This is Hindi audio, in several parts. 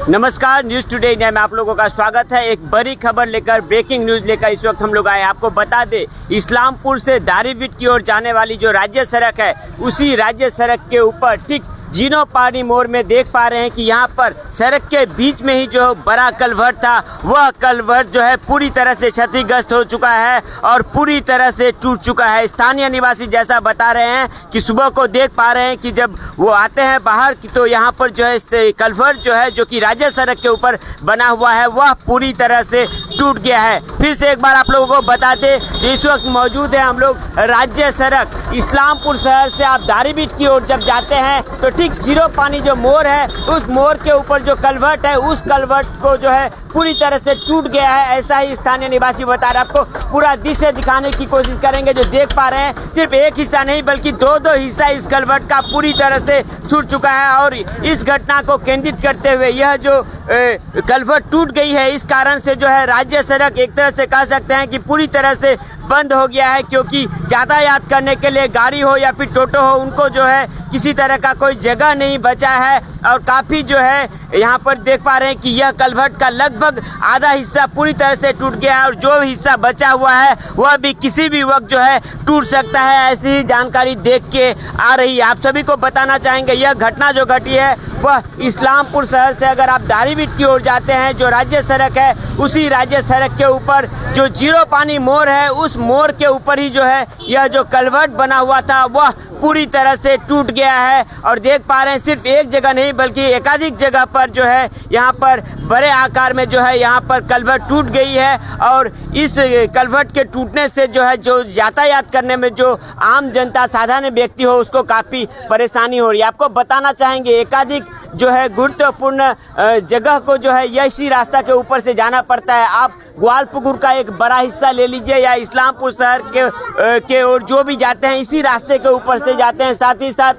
नमस्कार, न्यूज टुडे इंडिया में आप लोगों का स्वागत है। एक बड़ी खबर लेकर, ब्रेकिंग न्यूज लेकर इस वक्त हम लोग आए। आपको बता दें, इस्लामपुर से दारीबिट की ओर जाने वाली जो राज्य सड़क है, उसी राज्य सड़क के ऊपर ठीक जीनोपानी मोड़ में देख पा रहे हैं कि यहाँ पर सड़क के बीच में ही जो बड़ा कलवर्ट था, वह कलवर्ट जो है पूरी तरह से क्षतिग्रस्त हो चुका है और पूरी तरह से टूट चुका है। स्थानीय निवासी जैसा बता रहे हैं कि सुबह को देख पा रहे हैं कि जब वो आते हैं बाहर की, तो यहाँ पर जो है कलवर्ट जो है, जो कि राज्य सड़क के ऊपर बना हुआ है, वह पूरी तरह से टूट गया है। फिर से एक बार आप लोगों को बता दें, इस वक्त मौजूद है हम लोग राज्य सड़क इस्लामपुर शहर से आप दारीबिट की ओर जब जाते हैं तो ठीक जीनोपानी जो मोड़ है, उस मोड़ के ऊपर जो कलवर्ट है, उस कलवर्ट को जो है पूरी तरह से टूट गया है। ऐसा ही स्थानीय निवासी बता रहे हैं। आपको पूरा दृश्य दिखाने की कोशिश करेंगे। जो देख पा रहे हैं, सिर्फ एक हिस्सा नहीं बल्कि दो हिस्सा इस कलवर्ट का पूरी तरह से छूट चुका है। और इस घटना को केंद्रित करते हुए यह जो कलवर्ट टूट गई है, इस कारण से जो है राज्य सड़क एक तरह से कह सकते हैं कि पूरी तरह से बंद हो गया है, क्योंकि यातायात करने के लिए गाड़ी हो या फिर टोटो हो, उनको जो है किसी तरह का कोई जगह नहीं बचा है। और काफ़ी जो है यहाँ पर देख पा रहे हैं कि यह कलवर्ट का लगभग आधा हिस्सा पूरी तरह से टूट गया है और जो हिस्सा बचा हुआ है वह भी किसी भी वक्त जो है टूट सकता है। ऐसी ही जानकारी देख के आ रही है। आप सभी को बताना चाहेंगे, यह घटना जो घटी है वह इस्लामपुर शहर से अगर आप दारीबिट की ओर जाते हैं, जो राज्य सड़क है, उसी राज्य सड़क के ऊपर जो जीनोपानी मोड़ है, उस मोड़ के ऊपर ही जो है यह जो कलवर्ट बना हुआ था वह पूरी तरह से टूट गया है। और देख पा रहे हैं, सिर्फ एक जगह नहीं बल्कि एकाधिक जगह पर जो है यहाँ पर बड़े आकार में जो है यहाँ पर कलवर्ट टूट गई है। और इस कलवर्ट के टूटने से जो है जो यातायात करने में जो आम जनता, साधारण व्यक्ति हो, उसको काफ़ी परेशानी हो रही है। आपको बताना चाहेंगे, एकाधिक जो है गुरुत्वपूर्ण जगह को जो है इसी रास्ता के ऊपर से जाना पड़ता है। आप ग्वालपुकुर का एक बड़ा हिस्सा ले लीजिए या इस्लामपुर शहर के ओर जो भी जाते हैं, इसी रास्ते के ऊपर से जाते हैं। साथ ही साथ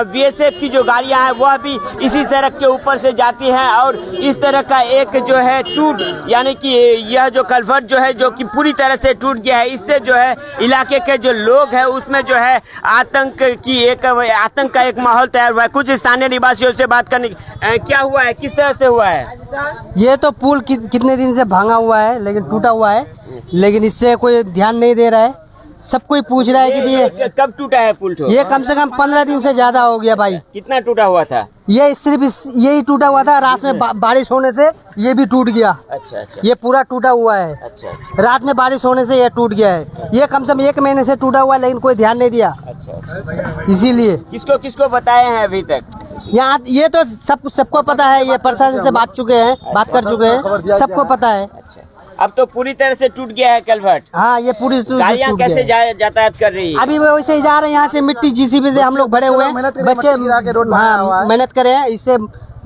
बीएसएफ की जो गाड़ियां हैं वह भी इसी सड़क के ऊपर से जाती हैं। और इस तरह का एक जो है टूट, यानी कि यह जो कलवर्ट जो है, जो कि पूरी तरह से टूट गया है, इससे जो है इलाके के जो लोग हैं उसमें जो है आतंक का एक माहौल तैयार हुआ है। कुछ स्थानीय निवासियों से बात करने क्या हुआ है, किस तरह से हुआ है? ये तो पुल कितने दिन से भांगा हुआ है, लेकिन टूटा हुआ है, लेकिन इससे कोई ध्यान नहीं दे रहा है। सब कोई पूछ रहा है कि ये कब टूटा है पुल? ये कम से कम 15 दिन से ज्यादा हो गया भाई। कितना टूटा हुआ था? ये सिर्फ यही टूटा हुआ था। रात में बारिश होने से ये भी टूट गया। अच्छा। ये पूरा टूटा हुआ है। अच्छा। रात में बारिश होने से ये टूट गया है। ये कम से कम 1 महीने से टूटा हुआ है, लेकिन कोई ध्यान नहीं दिया। अच्छा। इसीलिए किसको बताए हैं अभी तक? यहाँ ये तो सबको पता है। ये प्रशासन से बात कर चुके हैं, सबको पता है। अच्छा, अब तो पूरी तरह से टूट गया है कलवर्ट। हाँ, ये पूरी गाड़ियाँ कैसे यातायात कर रही है? अभी वैसे ही जा रहे हैं। यहाँ से मिट्टी जीसीबी से हम लोग भरे हुए हैं, बच्चे मेहनत करे हैं। इससे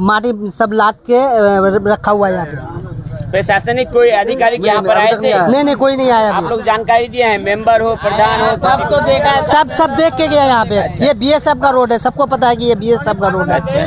माटी सब लाद के रखा हुआ है यहाँ पे। प्रशासनिक कोई अधिकारी यहाँ पर आए थे? नहीं, कोई नहीं आया। आप लोग जानकारी दिए हैं? मेंबर हो, प्रधान हो, सबको देखा है। सब देख के गया यहाँ पे। अच्छा। ये बीएसएफ का रोड है, सबको पता है कि ये बीएसएफ का रोड है।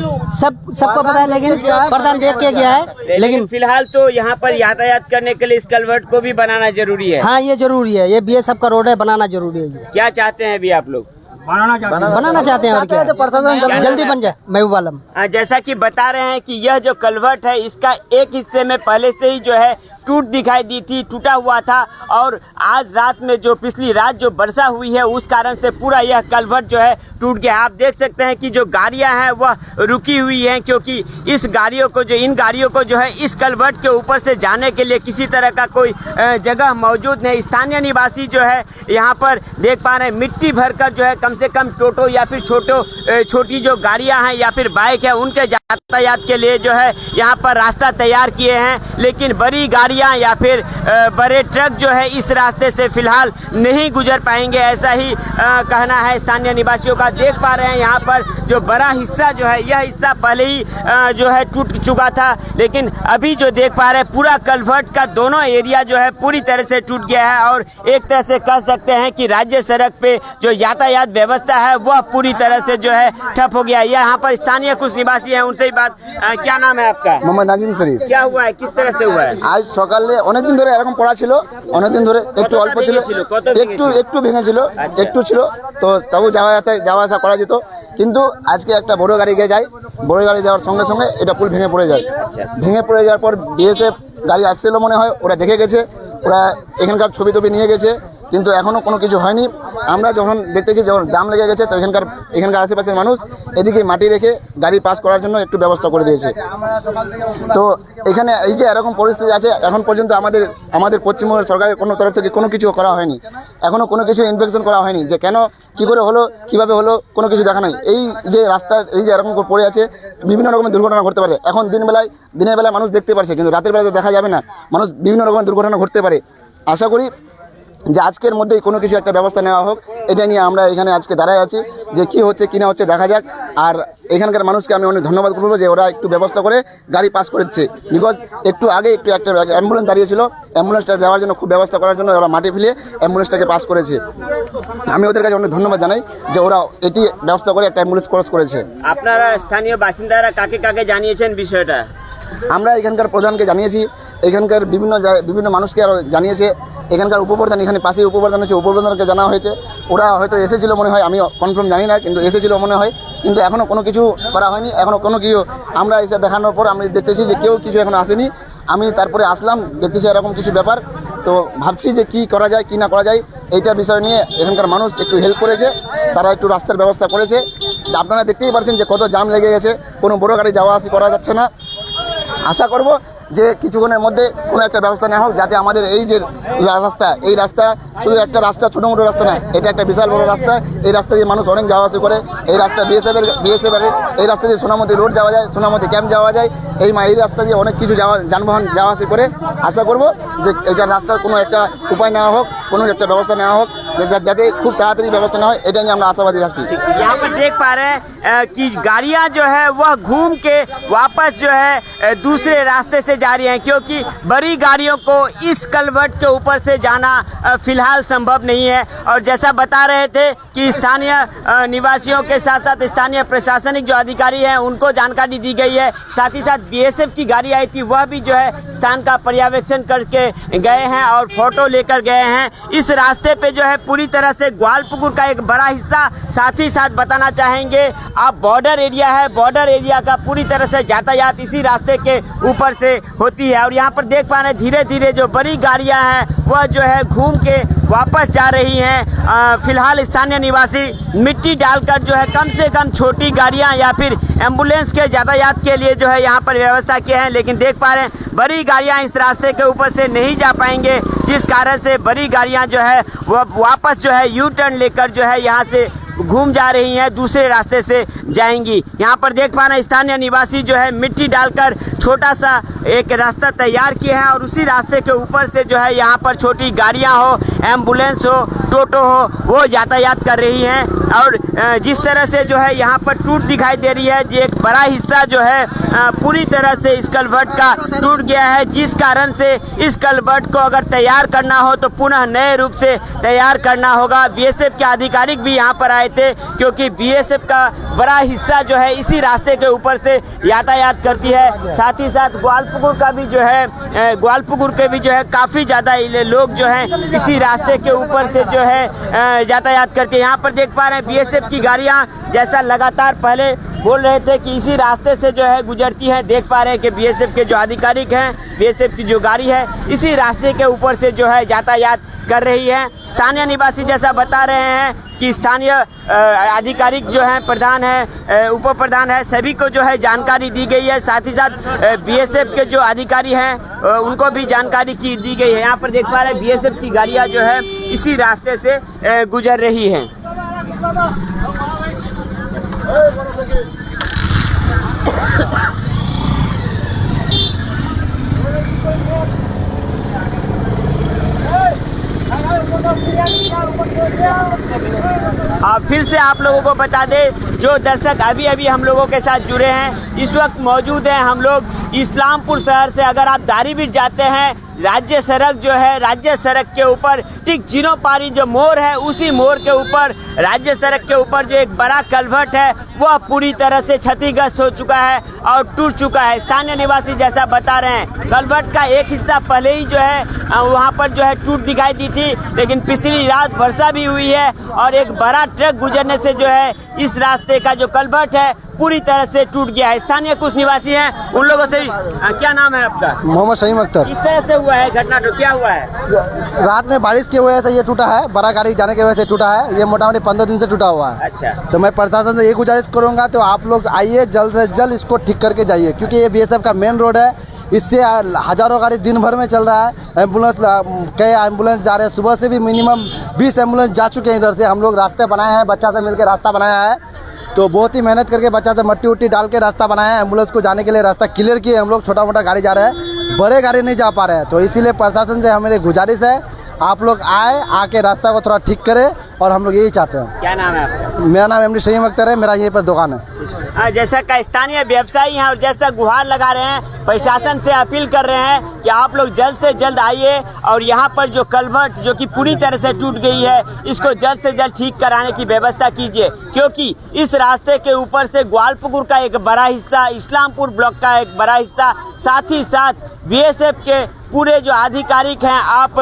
सबको पता है, लेकिन प्रधान देख के गया है। लेकिन फिलहाल तो यहाँ पर यातायात करने के लिए इस कलवर्ट को भी बनाना जरूरी है। हाँ, ये जरूरी है। ये बीएसएफ का रोड है, बनाना जरूरी है। क्या चाहते हैं अभी आप लोग? बनाना चाहते हैं और क्या? प्रशासन जल्दी बन जाए। महबूब आलम। जैसा कि बता रहे हैं कि यह जो कलवर्ट है, इसका एक हिस्से में पहले से ही जो है टूट दिखाई दी थी, टूटा हुआ था। और आज रात में जो पिछली रात जो वर्षा हुई है, उस कारण से पूरा यह कलवर्ट जो है टूट गया। आप देख सकते हैं कि जो गाड़ियां हैं वह रुकी हुई हैं, क्योंकि इन गाड़ियों को जो है इस कलवर्ट के ऊपर से जाने के लिए किसी तरह का कोई जगह मौजूद नहीं। स्थानीय निवासी जो है यहाँ पर देख पा रहे हैं, मिट्टी भरकर जो है कम से कम टोटो या फिर छोटी जो गाड़ियां हैं या फिर बाइक है, उनके यातायात के लिए जो है यहाँ पर रास्ता तैयार किए हैं। लेकिन बड़ी गाड़ियां या फिर बड़े ट्रक जो है इस रास्ते से फिलहाल नहीं गुजर पाएंगे, ऐसा ही कहना है स्थानीय निवासियों का। देख पा रहे हैं यहाँ पर जो बड़ा हिस्सा जो है, यह हिस्सा पहले ही जो है टूट चुका था, लेकिन अभी जो देख पा रहे हैं पूरा कलवर्ट का दोनों एरिया जो है पूरी तरह से टूट गया है। और एक तरह से कह सकते हैं कि राज्य सड़क पे जो यातायात व्यवस्था है वह पूरी तरह से जो है ठप हो गया है। यहाँ पर स्थानीय कुछ निवासी हैं, उनसे ही बात। क्या नाम है आपका? मोहम्मद नाजिम शरीफ। क्या हुआ है, किस तरह से हुआ है? आज সকালে অনেকদিন ধরে এরকম পড়া ছিল, অনেকদিন ধরে একটু অল্প ছিল, একটু ভেঙেছিল, একটু ছিল, তো তবু যাওয়া আসা করা যেত। কিন্তু আজকে একটা বড় গাড়ি গিয়ে যায়, বড় গাড়ি যাওয়ার সঙ্গে সঙ্গে এটা পুল ভেঙে পড়ে যায়। ভেঙে পড়ে যাওয়ার পর বিএসএফ গাড়ি আসছিল মনে হয়, ওরা দেখে গেছে, ওরা এখানকার ছবি টবি নিয়ে গেছে, কিন্তু এখনও কোনো কিছু হয়নি। আমরা যখন দেখতেছি যখন জাম লেগে গেছে, তো এখানকার আশেপাশের মানুষ এদিকে মাটি রেখে গাড়ি পাস করার জন্য একটু ব্যবস্থা করে দিয়েছে। তো এখানে এই যে এরকম পরিস্থিতি আছে, এখন পর্যন্ত আমাদের পশ্চিমবঙ্গের সরকারের কোনো তরফ থেকে কোনো কিছু করা হয়নি, এখনও কোনো কিছু ইনভেস্টিগেশন করা হয়নি যে কেন কী করে হলো, কীভাবে হলো, কোনো কিছু দেখা নাই। এই যে রাস্তার এই যে এরকম পড়ে আছে, বিভিন্ন রকমের দুর্ঘটনা ঘটতে পারে। এখন দিনের বেলায় মানুষ দেখতে পারছে, কিন্তু রাতের বেলায় দেখা যাবে না, মানুষ বিভিন্ন রকমের দুর্ঘটনা ঘটতে পারে। আশা করি যে আজকের মধ্যেই কোনো কিছু একটা ব্যবস্থা নেওয়া হোক, এটা নিয়ে আমরা এখানে আজকে দাঁড়ায় আছি, যে কি হচ্ছে কি না হচ্ছে দেখা যাক। আর এখানকার মানুষকে আমি অনেক ধন্যবাদ করবো যে ওরা একটু ব্যবস্থা করে গাড়ি পাস করে দিচ্ছে। বিকজ একটু আগে একটা অ্যাম্বুলেন্স দাঁড়িয়েছিল, অ্যাম্বুলেন্সটা যাওয়ার জন্য খুব ব্যবস্থা করার জন্য ওরা মাটি ফেলে অ্যাম্বুলেন্সটাকে পাস করেছে। আমি ওদের কাছে অনেক ধন্যবাদ জানাই যে ওরা এটি ব্যবস্থা করে একটা অ্যাম্বুলেন্স ক্রস করেছে। আপনারা স্থানীয় বাসিন্দারা কাকে কাকে জানিয়েছেন বিষয়টা? আমরা এখানকার প্রধানকে জানিয়েছি, এখানকার বিভিন্ন মানুষকে আরও জানিয়েছে, এখানকার উপপ্রধান, এখানে পাশেই উপপ্রধান আছে, উপপ্রধানকে জানা হয়েছে। ওরা হয়তো এসেছিল মনে হয়, আমি কনফার্ম জানি না, কিন্তু এসেছিল মনে হয়, কিন্তু এখনও কোনো কিছু করা হয়নি। এখনও কোনো কিছু আমরা এসে দেখানোর পর আমি দেখতেছি যে কেউ কিছু এখনো আসেনি। আমি তারপরে আসলাম, দেখতেছি এরকম কিছু ব্যাপার, তো ভাবছি যে কি করা যায় কি না করা যায়। এইটা বিষয় নিয়ে এখানকার মানুষ একটু হেল্প করেছে, তারা একটু রাস্তার ব্যবস্থা করেছে। আপনারা দেখতেই পাচ্ছেন যে কত জাম লেগে গেছে, কোনো বড় গাড়ি যাওয়া আসি করা যাচ্ছে না। আশা করব যে কিছুক্ষণের মধ্যে কোনো একটা ব্যবস্থা নেওয়া হোক, যাতে আমাদের এই যে এই রাস্তা শুধু একটা রাস্তা, ছোটো মোটো রাস্তা না, এটা একটা বিশাল বড় রাস্তা। এই রাস্তা দিয়ে মানুষ অনেক যাওয়া আসা করে। এই রাস্তা বিএসএফের এই রাস্তা দিয়ে সোনামতি রোড যাওয়া যায়, সোনামতি ক্যাম্প যাওয়া যায়। এই রাস্তা দিয়ে অনেক কিছু যানবাহন যাওয়া আসা করে। আশা করব যে এটা রাস্তার কোনো একটা উপায় নেওয়া হোক, কোনো একটা ব্যবস্থা নেওয়া হোক, যাতে খুব তাড়াতাড়ি ব্যবস্থা নেওয়া হয়, এটা নিয়ে আমরা आशावादी रखते हैं। यहाँ पर देख पा रहे हैं कि गाड़ियां जो है वह घूम के वापस जो है दूसरे रास्ते से जा रही हैं, क्योंकि बड़ी गाड़ियों को इस कलवर्ट के ऊपर से जाना फिलहाल संभव नहीं है। और जैसा बता रहे थे कि स्थानीय निवासियों के साथ साथ स्थानीय प्रशासनिक जो अधिकारी हैं उनको जानकारी दी गई है। साथ ही साथ बीएसएफ की गाड़ी आई थी, वह भी जो है स्थान का पर्यवेक्षण करके गए हैं और फोटो लेकर गए हैं। इस रास्ते पे जो है पूरी तरह से ग्वालपुकुर का एक बड़ा हिस्सा, साथ ही साथ बताना चाहेंगे आप बॉर्डर एरिया है, बॉर्डर एरिया का पूरी तरह से यातायात इसी रास्ते के ऊपर से होती है। और यहाँ पर देख पा रहे हैं धीरे धीरे जो बड़ी गाड़ियाँ हैं वह जो है घूम के वापस जा रही हैं। फिलहाल स्थानीय निवासी मिट्टी डालकर जो है कम से कम छोटी गाड़ियाँ या फिर एम्बुलेंस के यातायात के लिए जो है यहाँ पर व्यवस्था किए हैं, लेकिन देख पा रहे हैं बड़ी गाड़ियाँ इस रास्ते के ऊपर से नहीं जा पाएंगे, जिस कारण से बड़ी गाड़ियाँ जो है वह वापस जो है यू टर्न लेकर जो है यहाँ से घूम जा रही हैं, दूसरे रास्ते से जाएंगी। यहाँ पर देख पा रहे हैं स्थानीय निवासी जो है मिट्टी डालकर छोटा सा एक रास्ता तैयार किए हैं और उसी रास्ते के ऊपर से जो है यहाँ पर छोटी गाड़ियाँ हो, एम्बुलेंस हो, टोटो हो, वो यातायात कर रही हैं। और जिस तरह से जो है यहाँ पर टूट दिखाई दे रही है, जो एक बड़ा हिस्सा जो है पूरी तरह से इस कलवर्ट का टूट गया है, जिस कारण से इस कलवर्ट को अगर तैयार करना हो तो पुनः नए रूप से तैयार करना होगा। बीएसएफ के आधिकारिक भी यहाँ पर आए थे, क्योंकि बीएसएफ का बड़ा हिस्सा जो है इसी रास्ते के ऊपर से यातायात करती है। साथ ही साथ ग्वालपुकुर का भी जो है ग्वालपुकुर के भी जो है काफ़ी ज़्यादा लोग जो हैं इसी रास्ते के ऊपर से जो है यातायात करते हैं। यहाँ पर देख पा रहे हैं बीएसएफ की गाड़ियाँ जैसा लगातार पहले बोल रहे थे कि इसी रास्ते से जो है गुजरती हैं, देख पा रहे हैं कि बीएसएफ के जो आधिकारिक हैं, बीएसएफ की जो गाड़ी है इसी रास्ते के ऊपर से जो है यातायात कर रही है। स्थानीय निवासी जैसा बता रहे हैं कि स्थानीय आधिकारिक जो हैं, प्रधान है, उप प्रधान है, सभी को जो है जानकारी दी गई है। साथ ही साथ बीएसएफ के जो अधिकारी हैं उनको भी जानकारी दी गई है। यहाँ पर देख पा रहे हैं बीएसएफ की गाड़ियाँ जो है इसी रास्ते से गुजर रही हैं। फिर से आप लोगों को बता दें, जो दर्शक अभी अभी हम लोगों के साथ जुड़े हैं, इस वक्त मौजूद हैं हम लोग इस्लामपुर शहर से अगर आप दारीबिट जाते हैं, राज्य सड़क जो है, राज्य सड़क के ऊपर ठीक जीनोपारी जो मोड़ है, उसी मोड़ के ऊपर राज्य सड़क के ऊपर जो एक बड़ा कलवर्ट है वह पूरी तरह से क्षतिग्रस्त हो चुका है और टूट चुका है। स्थानीय निवासी जैसा बता रहे हैं, कलवर्ट का एक हिस्सा पहले ही जो है वहां पर जो है टूट दिखाई दी थी, लेकिन पिछली रात वर्षा भी हुई है और एक बड़ा ट्रक गुजरने से जो है इस रास्ते का जो कलवर्ट है पूरी तरह से टूट गया है। स्थानीय कुछ निवासी हैं, उन लोगों से क्या नाम है आपका? मोहम्मद शहीम अख्तर। किस तरह से हुआ है घटना, तो क्या हुआ है? रात में बारिश की वजह से ये टूटा है, बड़ा गाड़ी जाने की वजह से टूटा है। ये मोटा मोटी 15 दिन से टूटा हुआ है। अच्छा, तो मैं प्रशासन से ये गुजारिश करूंगा, तो आप लोग आइए, जल्द से जल्द इसको ठीक करके जाइए, क्योंकि ये बीएसएफ का मेन रोड है। इससे हजारों गाड़ी दिन भर में चल रहा है। एम्बुलेंस, कई एम्बुलेंस जा रहे हैं, सुबह से भी मिनिमम 20 एम्बुलेंस जा चुके हैं इधर से। हम लोग रास्ते बनाए हैं, बच्चा से मिलकर रास्ता बनाया है, तो बहुत ही मेहनत करके बच्चा से मट्टी उट्टी डाल के रास्ता बनाया है। एम्बुलेंस को जाने के लिए रास्ता क्लियर किए हम लोग, छोटा मोटा गाड़ी जा रहा है, बड़े गाड़ी नहीं जा पा रहे हैं। तो इसीलिए प्रशासन से हमारी गुजारिश है, आप लोग आए, आके रास्ता को थोड़ा ठीक करें, और हम लोग यही चाहते हैं। क्या नाम है आपका? मेरा नाम एमडी शहीम अख्तर है, मेरा यहीं पर दुकान है। जैसा का स्थानीय व्यवसायी हैं और जैसा गुहार लगा रहे हैं, प्रशासन से अपील कर रहे हैं कि आप लोग जल्द से जल्द आइए और यहाँ पर जो कलवर्ट जो कि पूरी तरह से टूट गई है, इसको जल्द से जल्द ठीक कराने की व्यवस्था कीजिए, क्योंकि इस रास्ते के ऊपर से ग्वालपुकुर का एक बड़ा हिस्सा, इस्लामपुर ब्लॉक का एक बड़ा हिस्सा, साथ ही साथ बीएसएफ के पूरे जो आधिकारिक हैं, आप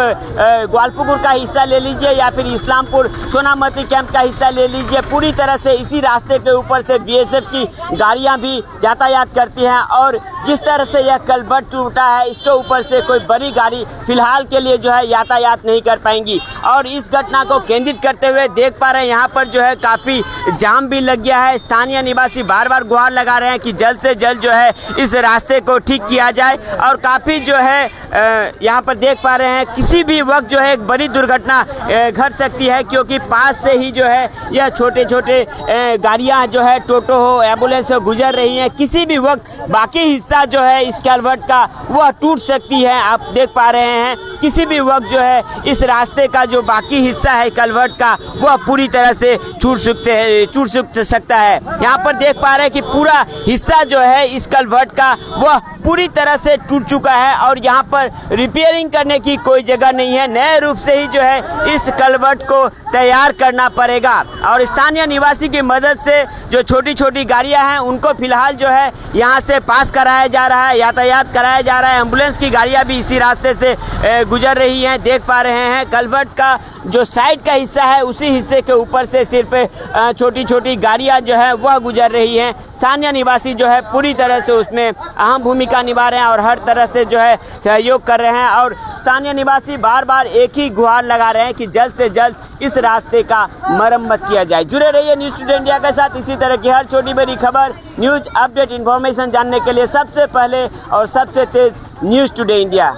ग्वालपुकुर का हिस्सा ले लीजिए या फिर इस्लामपुर सोनामती कैंप का हिस्सा ले लीजिए, पूरी तरह से इसी रास्ते के ऊपर से बीएसएफ की गाड़ियां भी यातायात करती हैं। और जिस तरह से यह कलवर्ट टूटा है, इसके ऊपर से कोई बड़ी गाड़ी फिलहाल के लिए जो है यातायात नहीं कर पाएंगी। और इस घटना को केंद्रित करते हुए देख पा रहे हैं यहाँ पर जो है काफ़ी जाम भी लग गया है। स्थानीय निवासी बार बार गुहार लगा रहे हैं कि जल्द से जल्द जो है इस रास्ते को ठीक किया जाए। और काफ़ी जो है यहाँ पर देख पा रहे हैं किसी भी वक्त जो है एक बड़ी दुर्घटना घट सकती है, क्योंकि पास से ही जो है यह छोटे छोटे गाड़ियाँ जो है, टोटो हो, एम्बुलेंस हो, गुजर रही हैं। किसी भी वक्त बाकी हिस्सा जो है इस कलवर्ट का वह टूट सकती है। आप देख पा रहे हैं किसी भी वक्त जो है इस रास्ते का जो बाकी हिस्सा है कलवर्ट का, वह पूरी तरह से टूट सकता है। यहाँ पर देख पा रहे हैं कि पूरा हिस्सा जो है इस कलवर्ट का वह पूरी तरह से टूट चुका है और यहाँ पर रिपेयरिंग करने की कोई जगह नहीं है। नए रूप से ही जो है इस कलवर्ट को तैयार करना पड़ेगा। और स्थानीय निवासी की मदद से जो छोटी छोटी गाड़ियां हैं उनको फिलहाल जो है यहाँ से पास कराया जा रहा है, यातायात कराया जा रहा है। एम्बुलेंस की गाड़ियां भी इसी रास्ते से गुजर रही हैं। देख पा रहे हैं कलवर्ट का जो साइड का हिस्सा है, उसी हिस्से के ऊपर से सिर्फ छोटी छोटी गाड़ियां जो है वह गुजर रही हैं। स्थानीय निवासी जो है पूरी तरह से उसमें अहम भूमिका निभा रहे हैं और हर तरह से जो है सहयोग कर रहे हैं। और स्थानीय निवासी बार बार एक ही गुहार लगा रहे हैं कि जल्द से जल्द इस रास्ते का मरम्मत किया जाए। जुड़े रहिए न्यूज़ टुडे इंडिया के साथ। इसी तरह की हर छोटी बड़ी खबर, न्यूज़ अपडेट, इन्फॉर्मेशन जानने के लिए सबसे पहले और सबसे तेज न्यूज़ टुडे इंडिया।